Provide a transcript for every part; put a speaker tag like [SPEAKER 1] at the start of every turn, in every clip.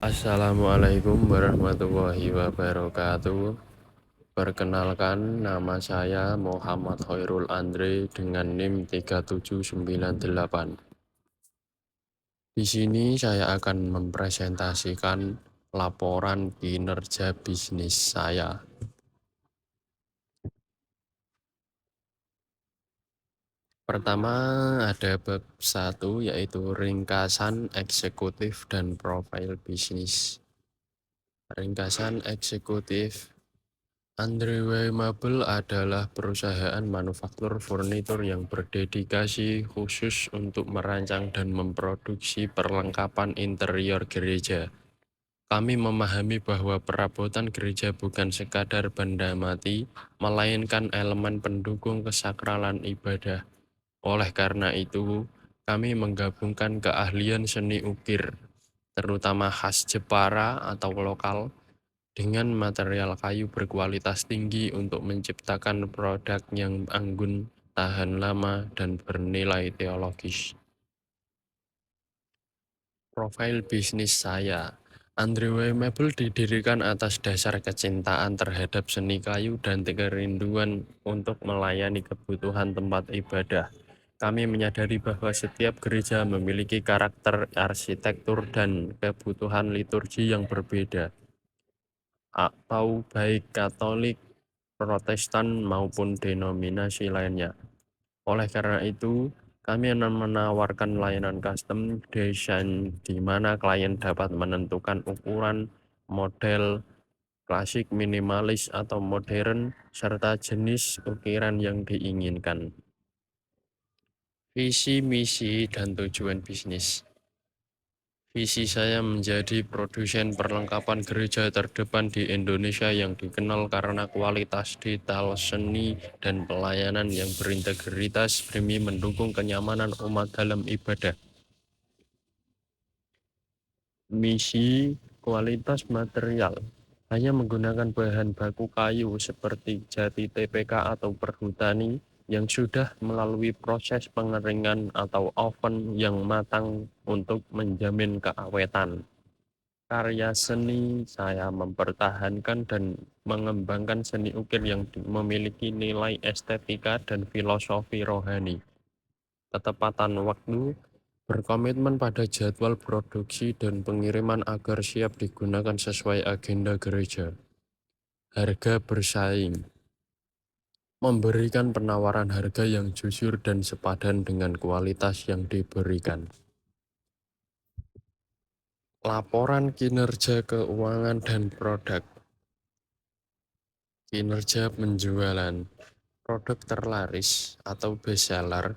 [SPEAKER 1] Assalamualaikum warahmatullahi wabarakatuh. Perkenalkan, nama saya Muhammad Khairul Andre dengan NIM 3798. Di sini saya akan mempresentasikan laporan kinerja bisnis saya. Pertama, ada bab 1 yaitu ringkasan eksekutif dan profil bisnis. Ringkasan eksekutif. Andrew Mabel adalah perusahaan manufaktur furnitur yang berdedikasi khusus untuk merancang dan memproduksi perlengkapan interior gereja. Kami memahami bahwa perabotan gereja bukan sekadar benda mati, melainkan elemen pendukung kesakralan ibadah. Oleh karena itu, kami menggabungkan keahlian seni ukir, terutama khas Jepara atau lokal, dengan material kayu berkualitas tinggi untuk menciptakan produk yang anggun, tahan lama, dan bernilai teologis. Profil bisnis saya. Andrew Mebel didirikan atas dasar kecintaan terhadap seni kayu dan kerinduan untuk melayani kebutuhan tempat ibadah. Kami menyadari bahwa setiap gereja memiliki karakter arsitektur dan kebutuhan liturgi yang berbeda, atau baik Katolik, Protestan, maupun denominasi lainnya. Oleh karena itu, kami akan menawarkan layanan custom design di mana klien dapat menentukan ukuran, model, klasik, minimalis, atau modern, serta jenis ukiran yang diinginkan. Visi, misi, dan tujuan bisnis. Visi saya menjadi produsen perlengkapan gereja terdepan di Indonesia yang dikenal karena kualitas detail seni dan pelayanan yang berintegritas demi mendukung kenyamanan umat dalam ibadah. Misi, kualitas material. Hanya menggunakan bahan baku kayu seperti jati TPK atau perhutani yang sudah melalui proses pengeringan atau oven yang matang untuk menjamin keawetan. Karya seni, saya mempertahankan dan mengembangkan seni ukir yang memiliki nilai estetika dan filosofi rohani. Ketepatan waktu, berkomitmen pada jadwal produksi dan pengiriman agar siap digunakan sesuai agenda gereja. Harga bersaing, memberikan penawaran harga yang jujur dan sepadan dengan kualitas yang diberikan. Laporan kinerja keuangan dan produk. Kinerja penjualan. Produk terlaris atau bestseller.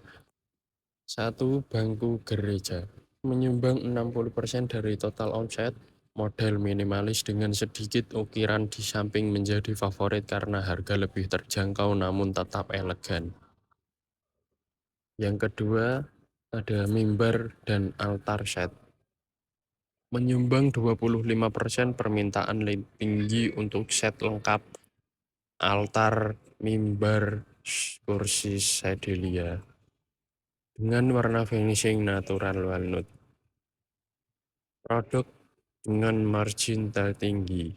[SPEAKER 1] 1. Bangku gereja. Menyumbang 60% dari total omset. Model minimalis dengan sedikit ukiran di samping menjadi favorit karena harga lebih terjangkau namun tetap elegan. Yang kedua, ada mimbar dan altar set. Menyumbang 25% permintaan tinggi untuk set lengkap altar, mimbar, kursi sedelia dengan warna finishing natural walnut. Produk dengan margin tertinggi.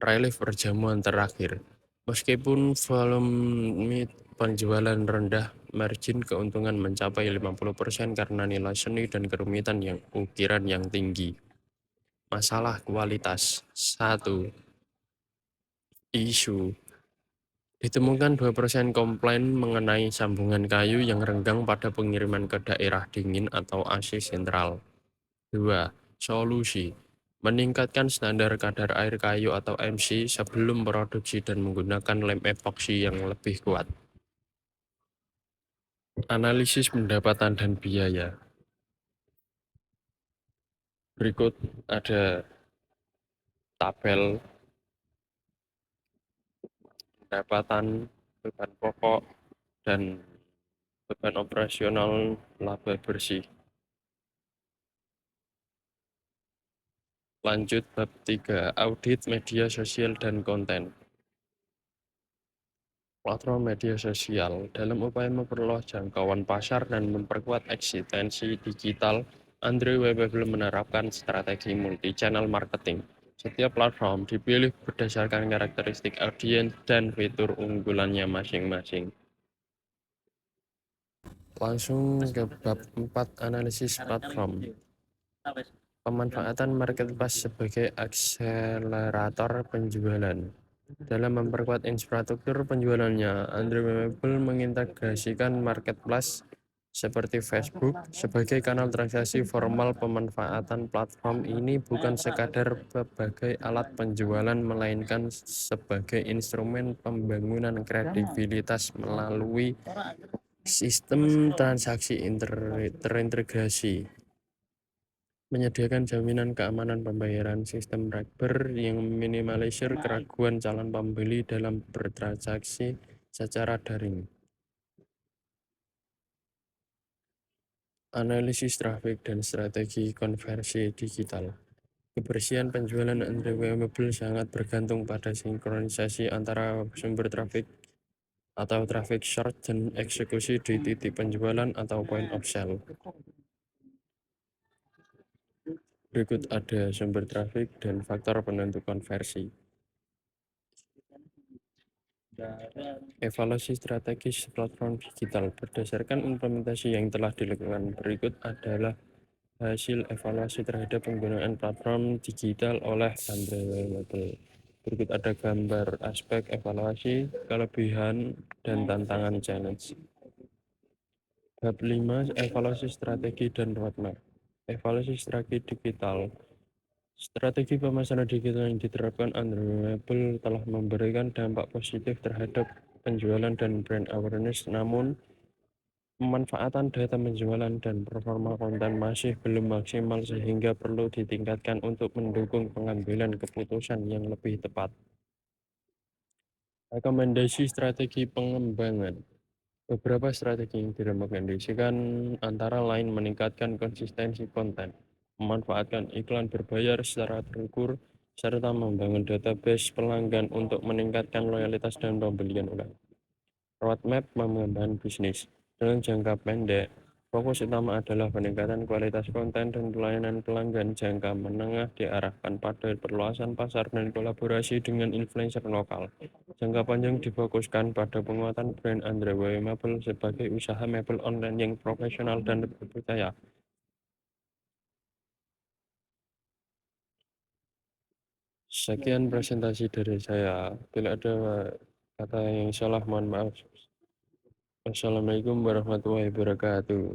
[SPEAKER 1] Relief perjamuan terakhir. Meskipun volume penjualan rendah, margin keuntungan mencapai 50% karena nilai seni dan kerumitan yang ukiran yang tinggi. Masalah kualitas. 1. Isu. Ditemukan 2% komplain mengenai sambungan kayu yang renggang pada pengiriman ke daerah dingin atau AC sentral. 2. Solusi. Meningkatkan standar kadar air kayu atau MC sebelum produksi dan menggunakan lem epoksi yang lebih kuat. Analisis pendapatan dan biaya. Berikut ada tabel pendapatan, beban pokok, dan beban operasional laba bersih. Lanjut bab 3, audit media sosial dan konten. Platform media sosial dalam upaya memperluas jangkauan pasar dan memperkuat eksistensi digital, Andre Weibel menerapkan strategi multi-channel marketing. Setiap platform dipilih berdasarkan karakteristik audiens dan fitur unggulannya masing-masing. Langsung ke bab 4, analisis platform. Pemanfaatan marketplace sebagai akselerator penjualan. Dalam memperkuat infrastruktur penjualannya, Andre Weibel mengintegrasikan marketplace seperti Facebook sebagai kanal transaksi formal. Pemanfaatan platform ini bukan sekadar sebagai alat penjualan, melainkan sebagai instrumen pembangunan kredibilitas melalui sistem transaksi terintegrasi, menyediakan jaminan keamanan pembayaran, sistem Ragber yang meminimalisir keraguan calon pembeli dalam bertransaksi secara daring. Analisis trafik dan strategi konversi digital. Kebersihan penjualan Andre Weibel sangat bergantung pada sinkronisasi antara sumber trafik atau traffic source dan eksekusi di titik penjualan atau point of sale. Berikut ada sumber trafik dan faktor penentu konversi. Evaluasi strategis platform digital. Berdasarkan implementasi yang telah dilakukan, berikut adalah hasil evaluasi terhadap penggunaan platform digital oleh Andre Weibel. Berikut ada gambar aspek evaluasi, kelebihan, dan tantangan challenge. Bab 5, evaluasi strategi dan roadmap. Evaluasi strategi digital. Strategi pemasaran digital yang diterapkan Andre Weibel telah memberikan dampak positif terhadap penjualan dan brand awareness, namun pemanfaatan data penjualan dan performa konten masih belum maksimal sehingga perlu ditingkatkan untuk mendukung pengambilan keputusan yang lebih tepat. Rekomendasi strategi pengembangan. Beberapa strategi yang direkomendasikan antara lain meningkatkan konsistensi konten, memanfaatkan iklan berbayar secara terukur, serta membangun database pelanggan untuk meningkatkan loyalitas dan pembelian ulang. Roadmap pengembangan bisnis. Dalam jangka pendek, fokus utama adalah peningkatan kualitas konten dan pelayanan pelanggan. Jangka menengah diarahkan pada perluasan pasar dan kolaborasi dengan influencer lokal. Jangka panjang difokuskan pada penguatan brand Andre Weibel sebagai usaha mebel online yang profesional dan terpercaya. Sekian presentasi dari saya. Bila ada kata yang salah, mohon maaf. Wassalamualaikum warahmatullahi wabarakatuh.